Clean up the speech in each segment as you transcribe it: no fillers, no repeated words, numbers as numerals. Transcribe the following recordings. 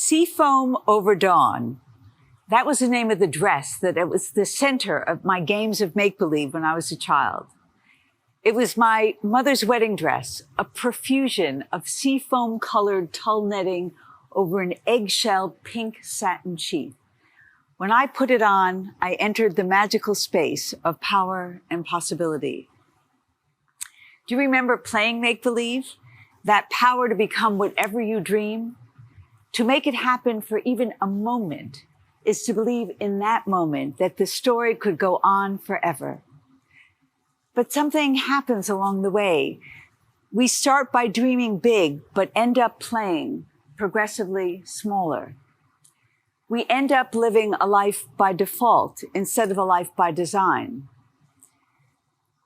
Seafoam Over Dawn. That was the name of the dress that it was the center of my games of make-believe when I was a child. It was my mother's wedding dress, a profusion of seafoam-colored tulle netting over an eggshell pink satin sheath. When I put it on, I entered the magical space of power and possibility. Do you remember playing make-believe? That power to become whatever you dream? To make it happen for even a moment is to believe in that moment that the story could go on forever. But something happens along the way. We start by dreaming big, but end up playing progressively smaller. We end up living a life by default instead of a life by design.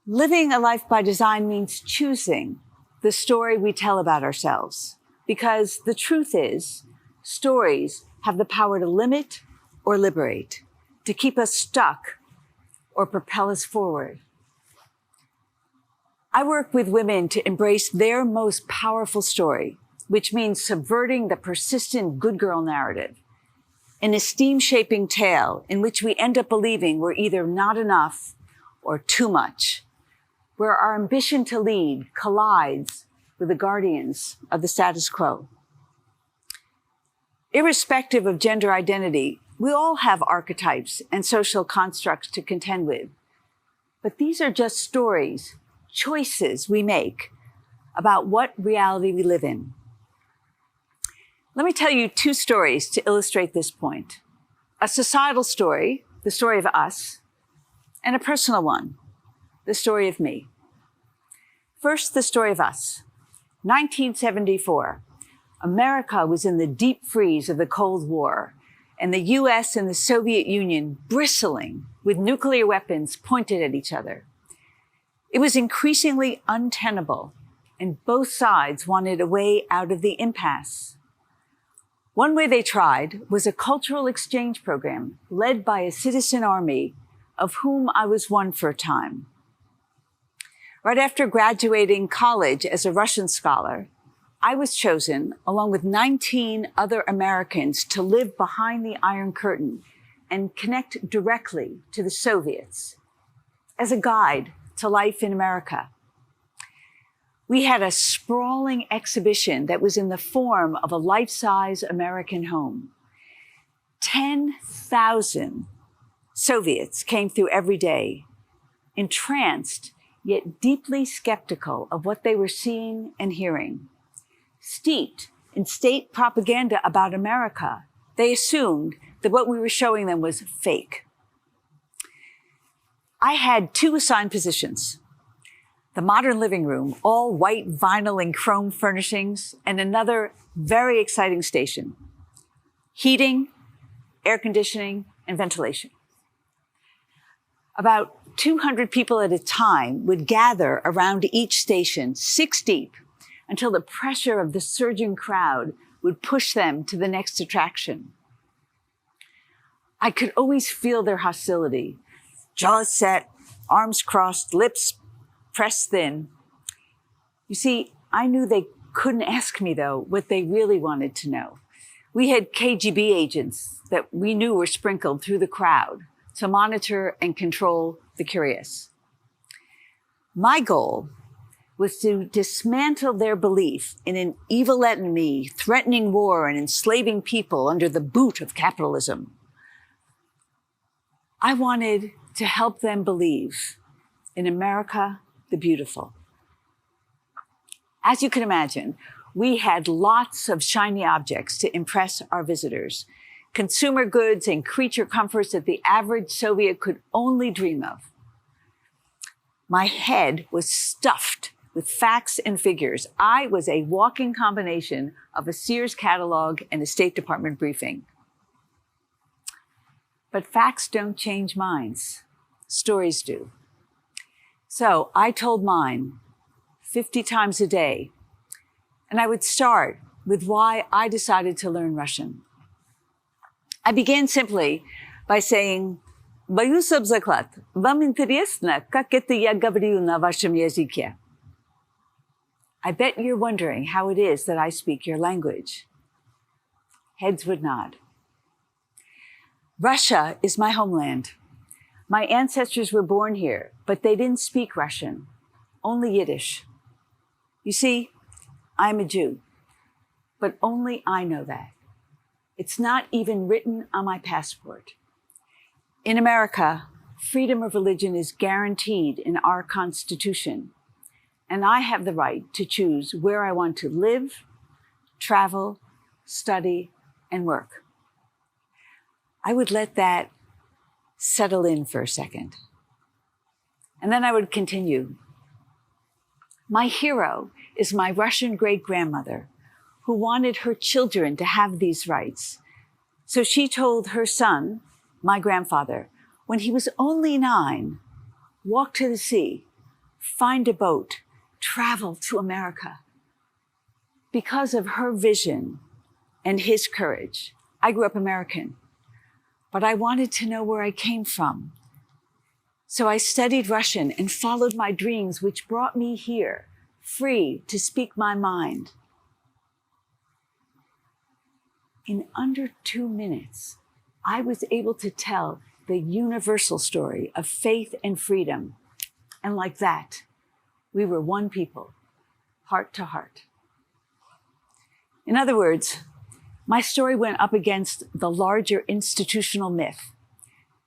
Living a life by design means choosing the story we tell about ourselves, because the truth is, stories have the power to limit or liberate, to keep us stuck or propel us forward. I work with women to embrace their most powerful story, which means subverting the persistent good girl narrative, an esteem-shaping tale in which we end up believing we're either not enough or too much, where our ambition to lead collides with the guardians of the status quo. Irrespective of gender identity, we all have archetypes and social constructs to contend with. But these are just stories, choices we make about what reality we live in. Let me tell you two stories to illustrate this point. A societal story, the story of us, and a personal one, the story of me. First, the story of us. 1974, America was in the deep freeze of the Cold War, and the US and the Soviet Union bristling with nuclear weapons pointed at each other. It was increasingly untenable, and both sides wanted a way out of the impasse. One way they tried was a cultural exchange program led by a citizen army, of whom I was one for a time. Right after graduating college as a Russian scholar, I was chosen, along with 19 other Americans, to live behind the Iron Curtain and connect directly to the Soviets as a guide to life in America. We had a sprawling exhibition that was in the form of a life-size American home. 10,000 Soviets came through every day, entranced yet deeply skeptical of what they were seeing and hearing. Steeped in state propaganda about America, they assumed that what we were showing them was fake. I had two assigned positions: the modern living room, all white vinyl and chrome furnishings, and another very exciting station: heating, air conditioning, and ventilation. About 200 people at a time would gather around each station, 6 deep, until the pressure of the surging crowd would push them to the next attraction. I could always feel their hostility: jaws set, arms crossed, lips pressed thin. You see, I knew they couldn't ask me, though, what they really wanted to know. We had KGB agents that we knew were sprinkled through the crowd to monitor and control the curious. My goal was to dismantle their belief in an evil enemy threatening war and enslaving people under the boot of capitalism. I wanted to help them believe in America the Beautiful. As you can imagine, we had lots of shiny objects to impress our visitors, consumer goods and creature comforts that the average Soviet could only dream of. My head was stuffed with facts and figures. I was a walking combination of a Sears catalog and a State Department briefing. But facts don't change minds. Stories do. So I told mine 50 times a day, and I would start with why I decided to learn Russian. I began simply by saying, «Боюсь об заклад. Вам интересно, как это я говорю на вашем языке?» I bet you're wondering how it is that I speak your language. Heads would nod. Russia is my homeland. My ancestors were born here, but they didn't speak Russian, only Yiddish. You see, I'm a Jew, but only I know that. It's not even written on my passport. In America, freedom of religion is guaranteed in our Constitution, and I have the right to choose where I want to live, travel, study, and work. I would let that settle in for a second. And then I would continue. My hero is my Russian great-grandmother who wanted her children to have these rights. So she told her son, my grandfather, when he was only 9, walk to the sea, find a boat, travel to America. Because of her vision and his courage, I grew up American, but I wanted to know where I came from. So I studied Russian and followed my dreams, which brought me here, free to speak my mind. In under 2 minutes, I was able to tell the universal story of faith and freedom. And like that, we were one people, heart to heart. In other words, my story went up against the larger institutional myth.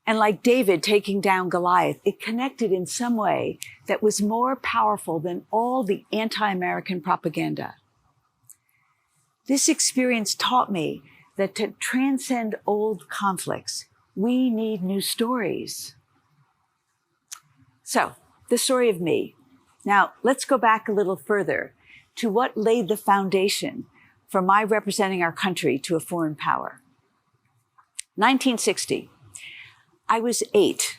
And like David taking down Goliath, it connected in some way that was more powerful than all the anti-American propaganda. This experience taught me that to transcend old conflicts, we need new stories. So, the story of me. Now, let's go back a little further to what laid the foundation for my representing our country to a foreign power. 1960. I was 8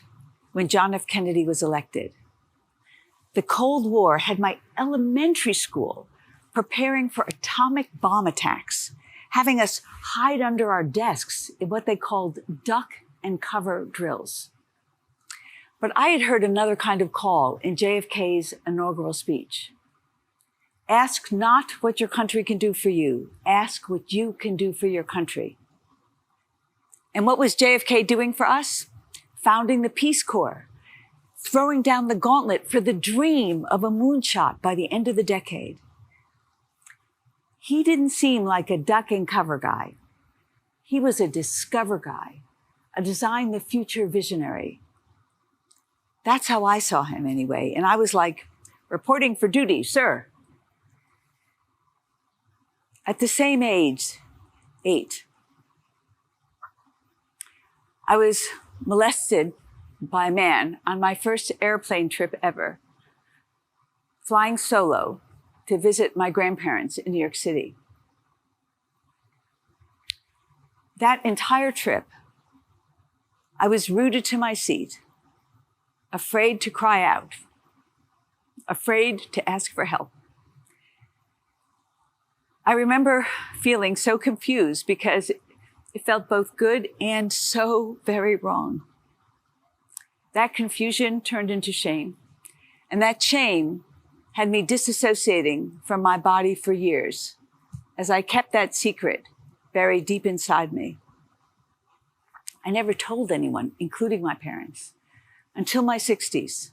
when John F. Kennedy was elected. The Cold War had my elementary school preparing for atomic bomb attacks, having us hide under our desks in what they called duck and cover drills. But I had heard another kind of call in JFK's inaugural speech. Ask not what your country can do for you. Ask what you can do for your country. And what was JFK doing for us? Founding the Peace Corps, throwing down the gauntlet for the dream of a moonshot by the end of the decade. He didn't seem like a duck and cover guy. He was a discover guy, a design the future visionary. That's how I saw him anyway. And I was like, reporting for duty, sir. At the same age, 8, I was molested by a man on my first airplane trip ever, flying solo to visit my grandparents in New York City. That entire trip, I was rooted to my seat, afraid to cry out, afraid to ask for help. I remember feeling so confused because it felt both good and so very wrong. That confusion turned into shame, and that shame had me disassociating from my body for years as I kept that secret buried deep inside me. I never told anyone, including my parents, until my 60s,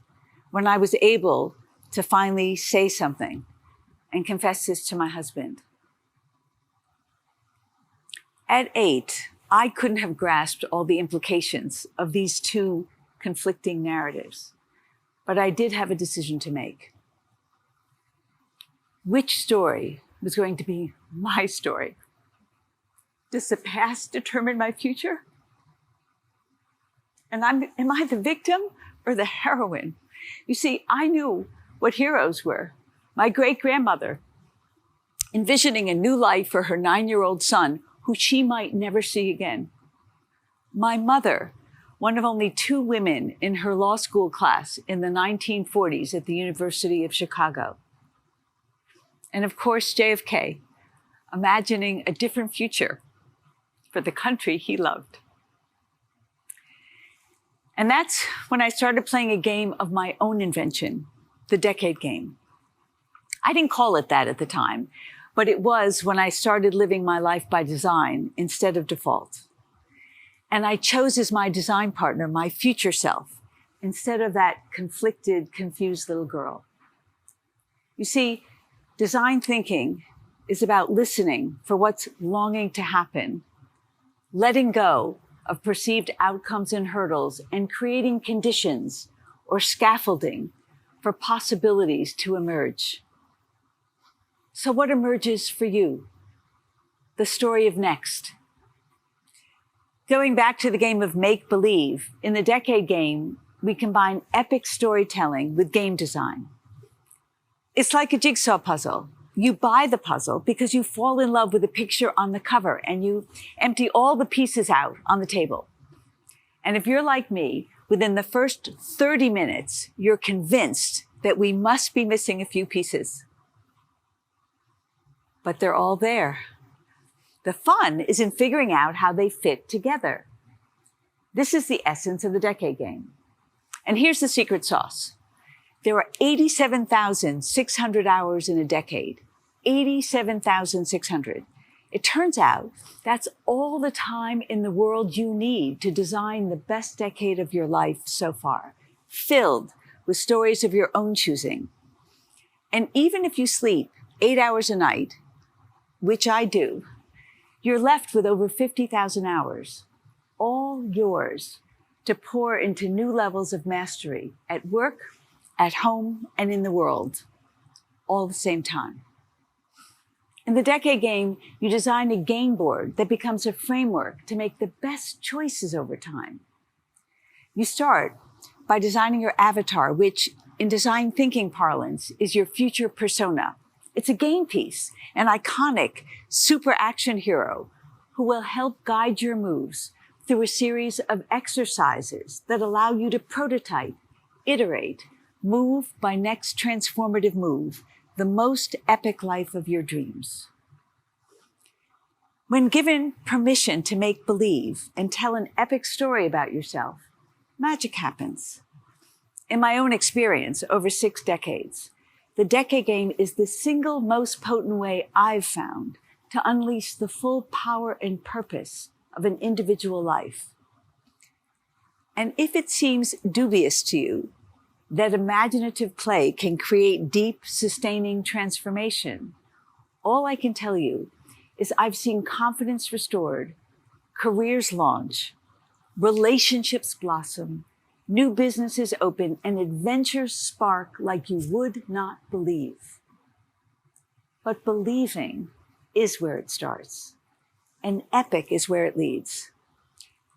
when I was able to finally say something and confess this to my husband. At 8, I couldn't have grasped all the implications of these two conflicting narratives, but I did have a decision to make. Which story was going to be my story? Does the past determine my future? And am I the victim or the heroine? You see, I knew what heroes were. My great-grandmother, envisioning a new life for her 9-year-old son, who she might never see again. My mother, one of only 2 women in her law school class in the 1940s at the University of Chicago. And of course, JFK, imagining a different future for the country he loved. And that's when I started playing a game of my own invention, the decade game. I didn't call it that at the time, but it was when I started living my life by design instead of default. And I chose as my design partner my future self instead of that conflicted, confused little girl. You see, design thinking is about listening for what's longing to happen, letting go of perceived outcomes and hurdles, and creating conditions or scaffolding for possibilities to emerge. So what emerges for you? The story of next. Going back to the game of make-believe, in the decade game, we combine epic storytelling with game design. It's like a jigsaw puzzle. You buy the puzzle because you fall in love with the picture on the cover and you empty all the pieces out on the table. And if you're like me, within the first 30 minutes, you're convinced that we must be missing a few pieces. But they're all there. The fun is in figuring out how they fit together. This is the essence of the decade game. And here's the secret sauce. There are 87,600 hours in a decade. 87,600. It turns out that's all the time in the world you need to design the best decade of your life so far, filled with stories of your own choosing. And even if you sleep 8 hours a night, which I do, you're left with over 50,000 hours, all yours, to pour into new levels of mastery at work, at home, and in the world, all at the same time. In the decade game, you design a game board that becomes a framework to make the best choices over time. You start by designing your avatar, which in design thinking parlance is your future persona. It's a game piece, an iconic super action hero who will help guide your moves through a series of exercises that allow you to prototype, iterate, move by next transformative move, the most epic life of your dreams. When given permission to make believe and tell an epic story about yourself, magic happens. In my own experience over 6 decades, the decade game is the single most potent way I've found to unleash the full power and purpose of an individual life. And if it seems dubious to you that imaginative play can create deep, sustaining transformation, all I can tell you is I've seen confidence restored, careers launch, relationships blossom, new businesses open, and adventures spark like you would not believe. But believing is where it starts, and epic is where it leads.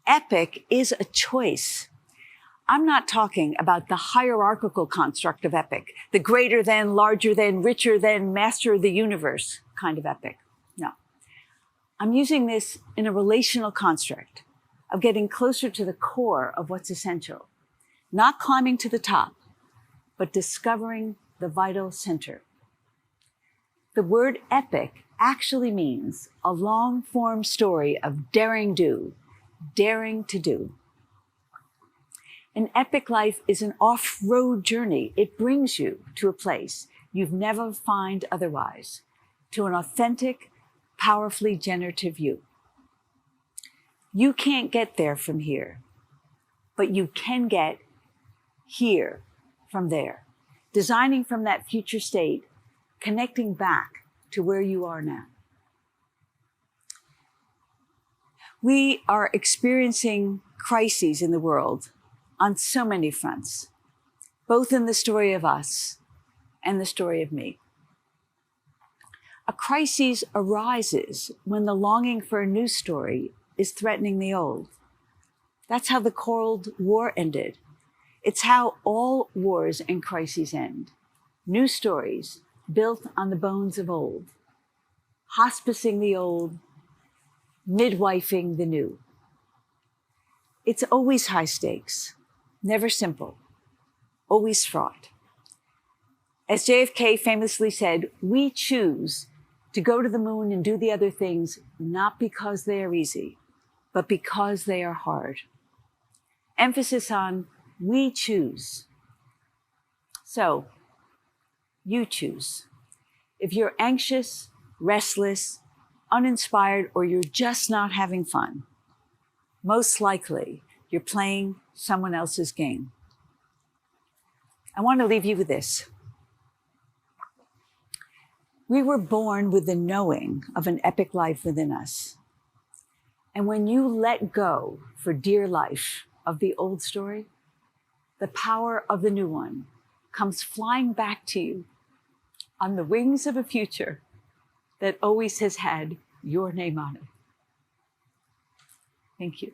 Epic is a choice. I'm not talking about the hierarchical construct of epic, the greater than, larger than, richer than, master of the universe kind of epic. No. I'm using this in a relational construct of getting closer to the core of what's essential. Not climbing to the top, but discovering the vital center. The word epic actually means a long-form story of daring to do. An epic life is an off-road journey. It brings you to a place you've never find otherwise, to an authentic, powerfully generative you. You can't get there from here, but you can get here from there, designing from that future state, connecting back to where you are now. We are experiencing crises in the world on so many fronts, both in the story of us and the story of me. A crisis arises when the longing for a new story is threatening the old. That's how the Cold War ended. It's how all wars and crises end. New stories built on the bones of old, hospicing the old, midwifing the new. It's always high stakes, never simple, always fraught. As JFK famously said, we choose to go to the moon and do the other things, not because they are easy, but because they are hard. Emphasis on we choose. So, you choose. If you're anxious, restless, uninspired, or you're just not having fun, most likely you're playing someone else's game. I want to leave you with this. We were born with the knowing of an epic life within us. And when you let go for dear life of the old story, the power of the new one comes flying back to you on the wings of a future that always has had your name on it. Thank you.